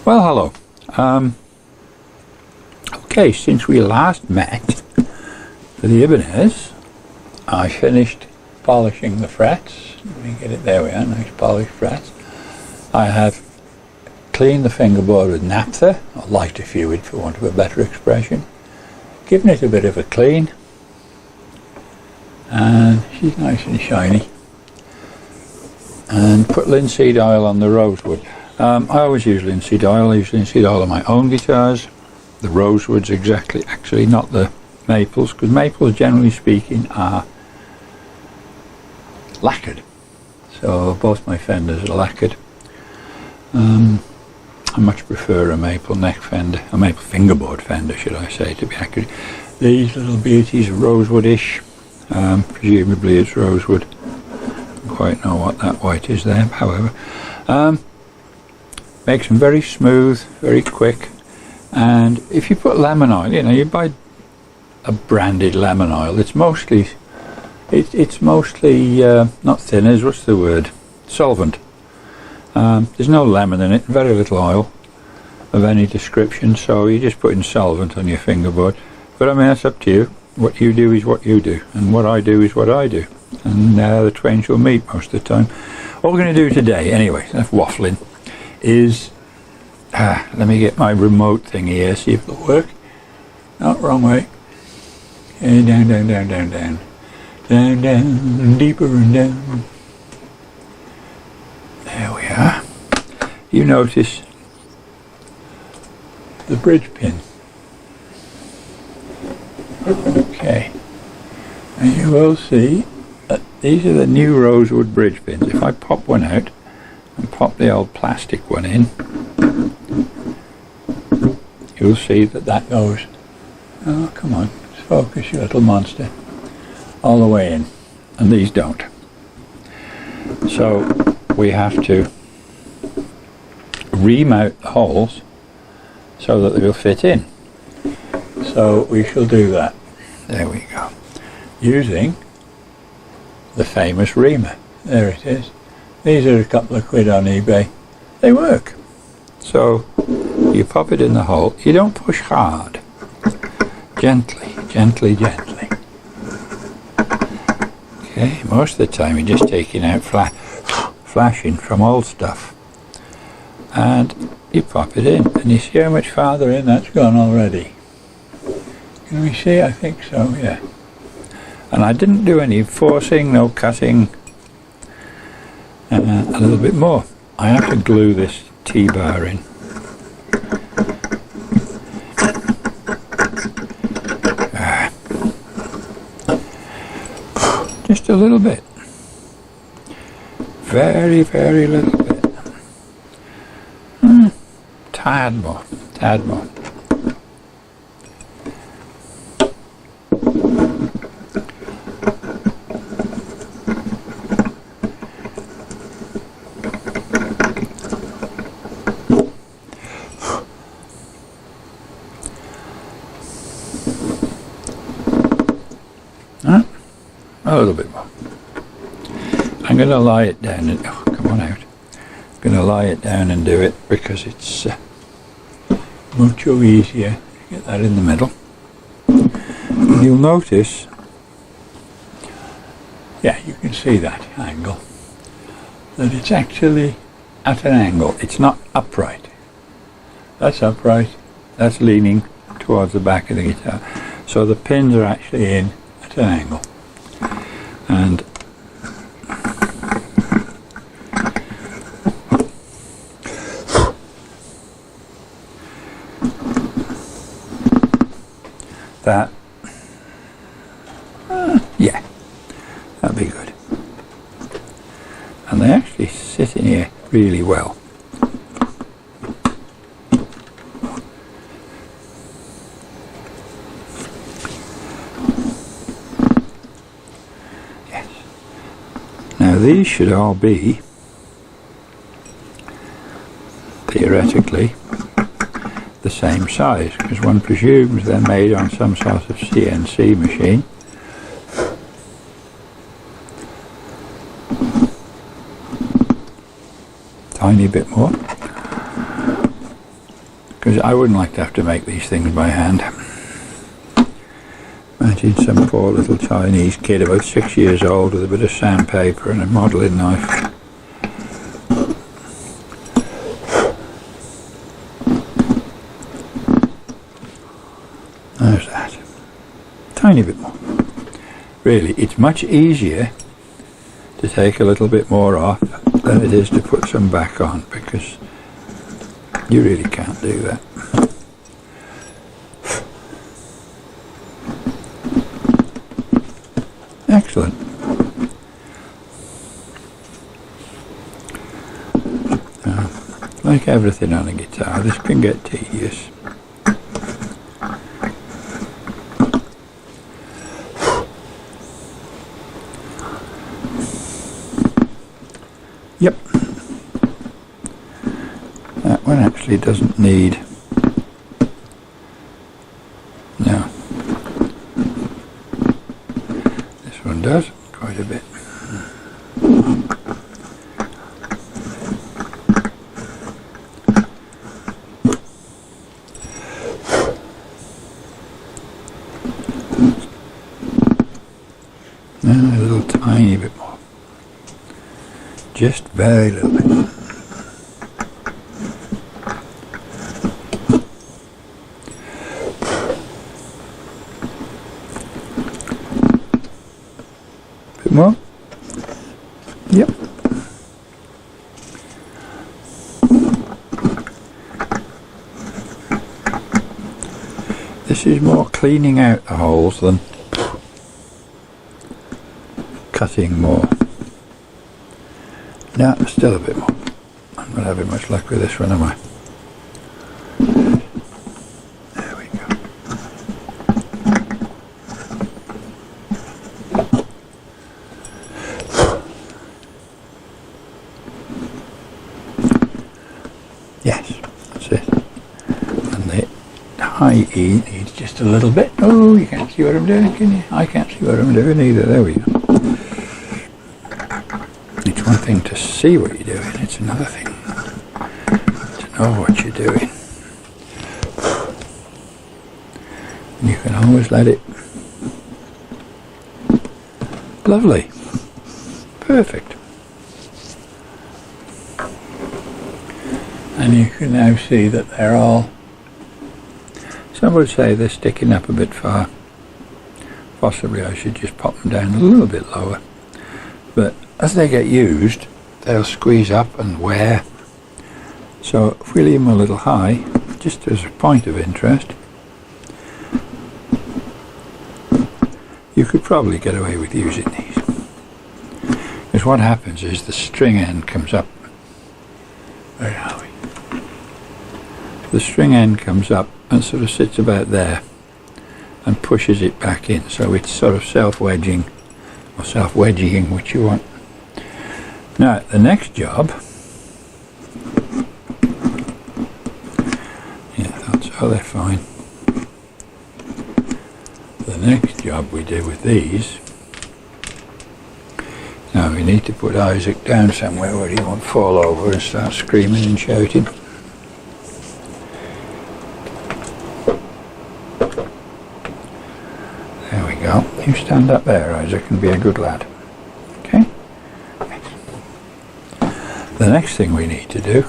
Well, hello. Okay, since we last met for the Ibanez, I finished polishing the frets. Let me get it, there we are, nice polished frets. I have cleaned the fingerboard with naphtha, or lighter fluid for want of a better expression, given it a bit of a clean, and she's nice and shiny, and put linseed oil on the Rosewood. I always use linseed oil. I use linseed oil on my own guitars. The Rosewoods actually not the maples, because maples generally speaking are lacquered. So both my fenders are lacquered. I much prefer a maple neck fender, a maple fingerboard fender should I say, to be accurate. These little beauties are Rosewood-ish. Presumably it's Rosewood. I don't quite know what that white is there, however. Makes them very smooth, very quick. And if you put lemon oil, you buy a branded lemon oil, it's mostly not thinners, what's the word? Solvent. There's no lemon in it, very little oil of any description, so you just put in solvent on your fingerboard. But I mean, that's up to you. What you do is what you do, and what I do is what I do, and the twain shall meet most of the time. What we're going to do today, anyway, enough waffling, is let me get my remote thing here, see if it'll work. Not wrong way. Okay, down, down, down, down, down. Down, down, deeper and down. There we are. You notice the bridge pin. Okay. And you will see that these are the new Rosewood bridge pins. If I pop one out and pop the old plastic one in, you'll see that goes, oh come on, focus you little monster, all the way in, and these don't. So we have to remount the holes so that they will fit in. So we shall do that. There we go. Using the famous reamer. There it is. These are a couple of quid on eBay. They work. So you pop it in the hole. You don't push hard. Gently, gently, gently. Okay, most of the time you're just taking out flashing from old stuff. And you pop it in. And you see how much farther in that's gone already. Can we see? I think so, yeah. And I didn't do any forcing, no cutting. A little bit more. I have to glue this T-bar in. Just a little bit. Very, very little bit. Tad more, tad more. A little bit more. I'm going to lie it down and come on out. I'm going to lie it down and do it because it's mucho easier. Get that in the middle. And you'll notice, yeah, you can see that angle, that it's actually at an angle. It's not upright. That's upright. That's leaning towards the back of the guitar. So the pins are actually in at an angle. And that, yeah, that'd be good. And they actually sit in here really well. Now these should all be, theoretically, the same size, because one presumes they're made on some sort of CNC machine. Tiny bit more. because I wouldn't like to have to make these things by hand. Imagine some poor little Chinese kid about 6 years old with a bit of sandpaper and a modelling knife. There's that. Tiny bit more. Really, it's much easier to take a little bit more off than it is to put some back on, because you really can't do that. Excellent. Like everything on a guitar, this can get tedious. Yep. That one actually doesn't need. No. This one does quite a bit. Now a little tiny bit more. Just very little bit. Bit more. Yep. This is more cleaning out the holes than cutting more. No, still a bit more. I'm not having much luck with this one, am I? There we go. Yes, that's it. And the high E needs just a little bit. Oh, you can't see what I'm doing, can you? I can't see what I'm doing either. There we go. It's one thing to see what you're doing, it's another thing to know what you're doing. And you can always let it. Lovely. Perfect. And you can now see that they're all, some would say they're sticking up a bit far. Possibly I should just pop them down a little bit lower. But as they get used, they'll squeeze up and wear. So if we leave them a little high, just as a point of interest, you could probably get away with using these. Because what happens is the string end comes up. Where are we? The string end comes up and sort of sits about there and pushes it back in. So it's sort of self-wedging or self-wedging, which you want. Now, the next job, yeah, that's how they're fine. The next job we do with these, now we need to put Isaac down somewhere where he won't fall over and start screaming and shouting. There we go. You stand up there, Isaac, and be a good lad. Okay? The next thing we need to do,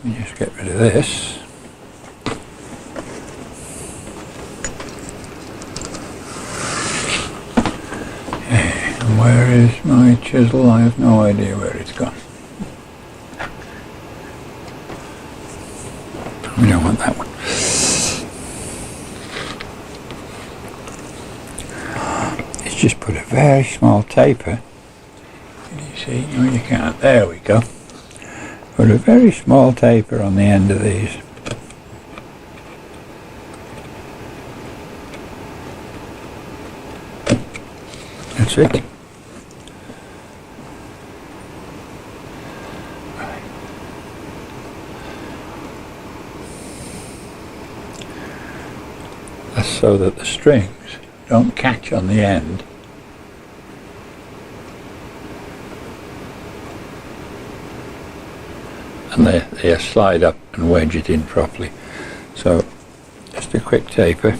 we just get rid of this. And where is my chisel? I have no idea where it's gone. We don't want that one. It's just put a very small taper. Can you see? No, you can't. There we go. Put a very small taper on the end of these. That's it. That's so that the strings don't catch on the end. and they slide up and wedge it in properly. So just a quick taper.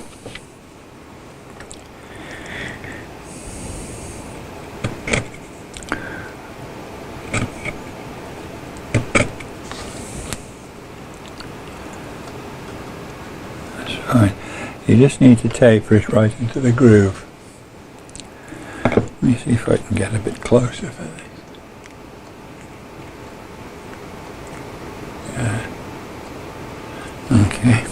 That's fine. You just need to taper it right into the groove. Let me see if I can get a bit closer for this. Okay.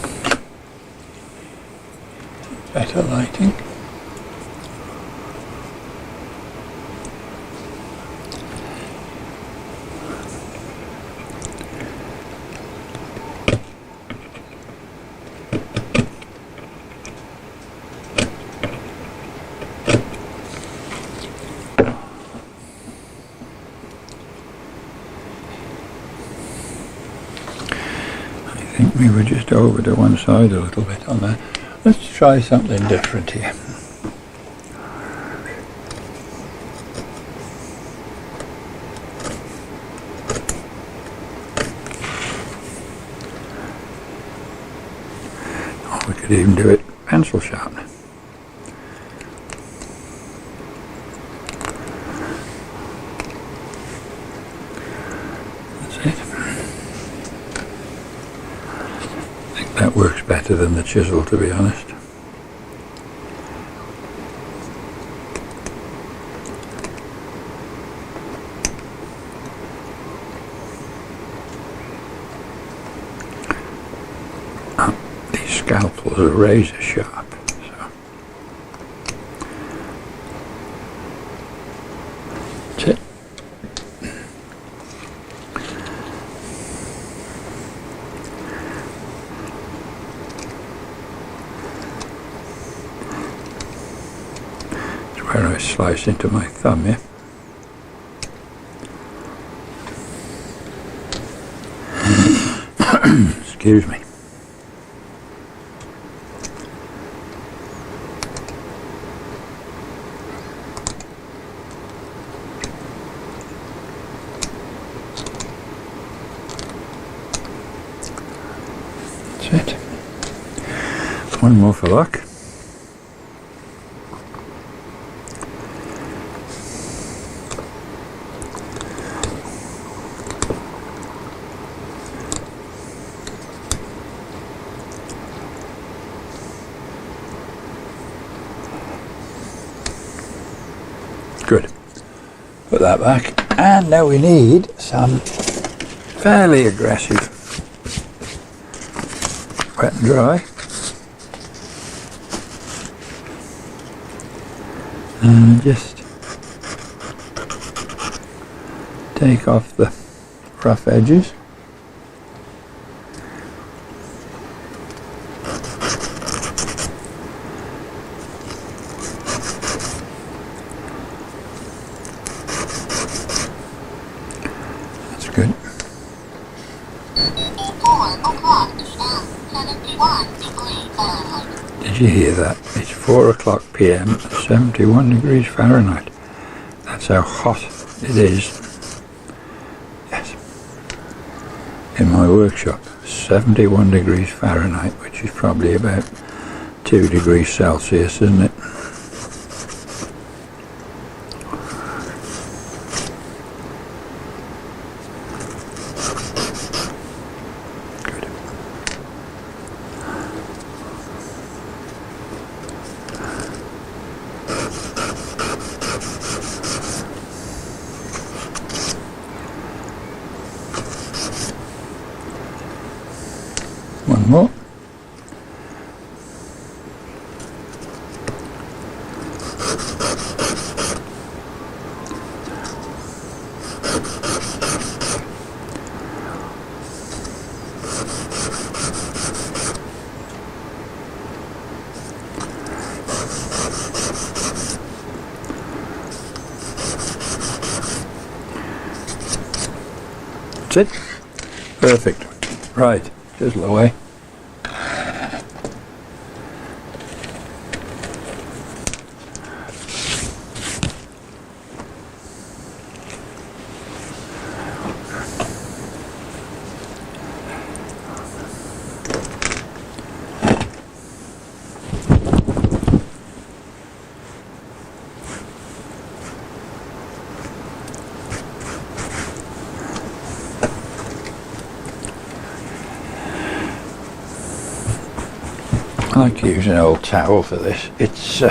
Better lighting. I think we were just over to one side a little bit on that. Let's try something different here. Oh, we could even do it pencil sharpener. That's it. That works better than the chisel, to be honest. These scalpels are razor sharp, so that's it. Where I slice into my thumb here. Excuse me. That's it. One more for luck. Good. Put that back. And now we need some fairly aggressive wet and dry. And just take off the rough edges. Good. 4:00 Did you hear that? It's 4 o'clock PM at 71 degrees Fahrenheit. That's how hot it is. Yes. In my workshop, 71 degrees Fahrenheit, which is probably about 2 degrees Celsius, isn't it? One more. That's it. Perfect. Right, chisel away. I like to use an old towel for this. It's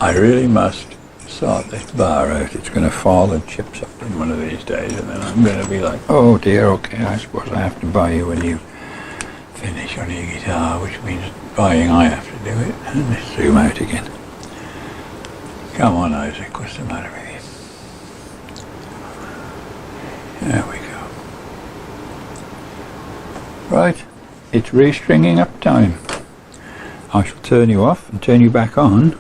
I really must sort this bar out. It's going to fall and chip something one of these days, and then I'm going to be like, oh dear, okay, I suppose I have to buy you when you finish on your guitar, which means buying I have to do it. And let's zoom out again. Come on, Isaac, what's the matter with you? There we go. Right, it's restringing up time. I shall turn you off and turn you back on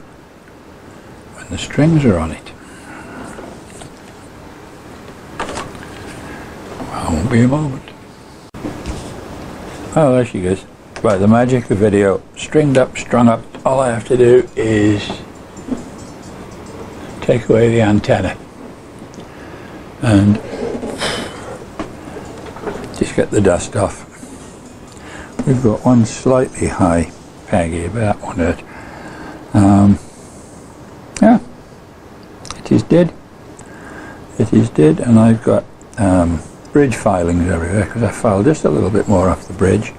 when the strings are on it. I won't be a moment. Oh, there she goes. Right, the magic of video. Stringed up, strung up. All I have to do is take away the antenna and just get the dust off. We've got one slightly high peg here, but that won't hurt. Yeah, it is dead. It is dead, and I've got bridge filings everywhere because I filed just a little bit more off the bridge.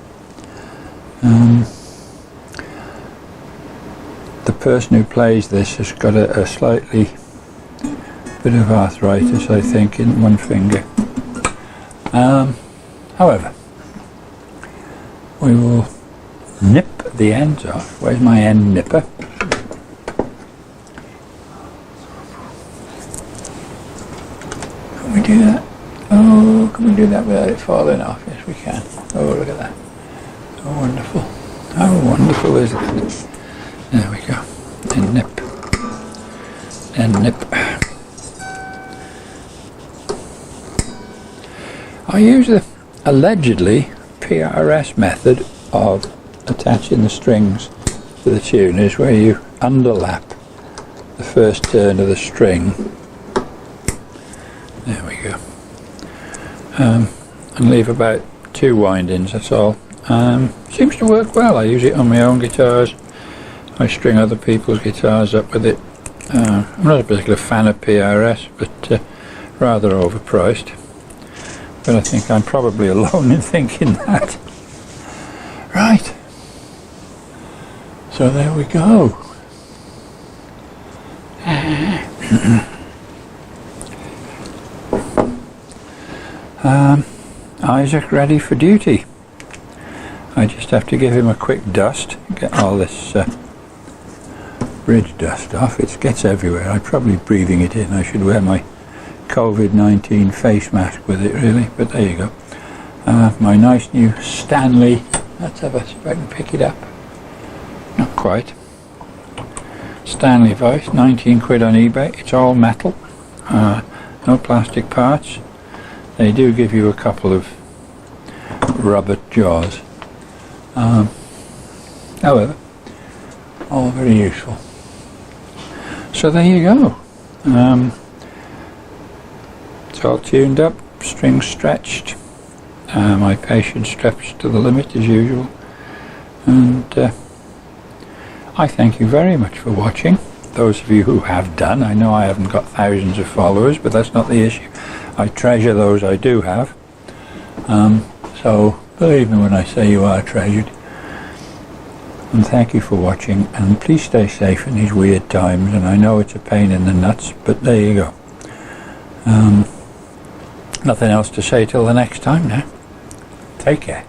The person who plays this has got a slightly bit of arthritis, I think, in one finger. However, we will nip the ends off. Where's my end nipper? Can we do that? Oh, can we do that without it falling off? Yes, we can. Oh, look at that. Oh, wonderful. How wonderful is that? There we go. And nip. And nip. I use the allegedly PRS method of attaching the strings to the tuners, where you underlap the first turn of the string. There we go. And leave about 2 windings, that's all. Seems to work well. I use it on my own guitars. I string other people's guitars up with it. I'm not a particular fan of PRS, but rather overpriced. But I think I'm probably alone in thinking that. Right. So there we go. Isaac ready for duty. I just have to give him a quick dust, get all this bridge dust off. It gets everywhere. I'm probably breathing it in. I should wear my COVID-19 face mask with it, really, but there you go. My nice new Stanley. Let's have a see if I can pick it up. Not quite. Stanley voice, 19 quid on eBay. It's all metal, no plastic parts. They do give you a couple of rubber jaws. However, all very useful. So there you go. It's all tuned up, strings stretched, my patience stretched to the limit as usual, and I thank you very much for watching. Those of you who have done, I know I haven't got thousands of followers, but that's not the issue. I treasure those I do have, so believe me when I say you are treasured. And thank you for watching, and please stay safe in these weird times, and I know it's a pain in the nuts, but there you go. Nothing else to say till the next time now. Take care.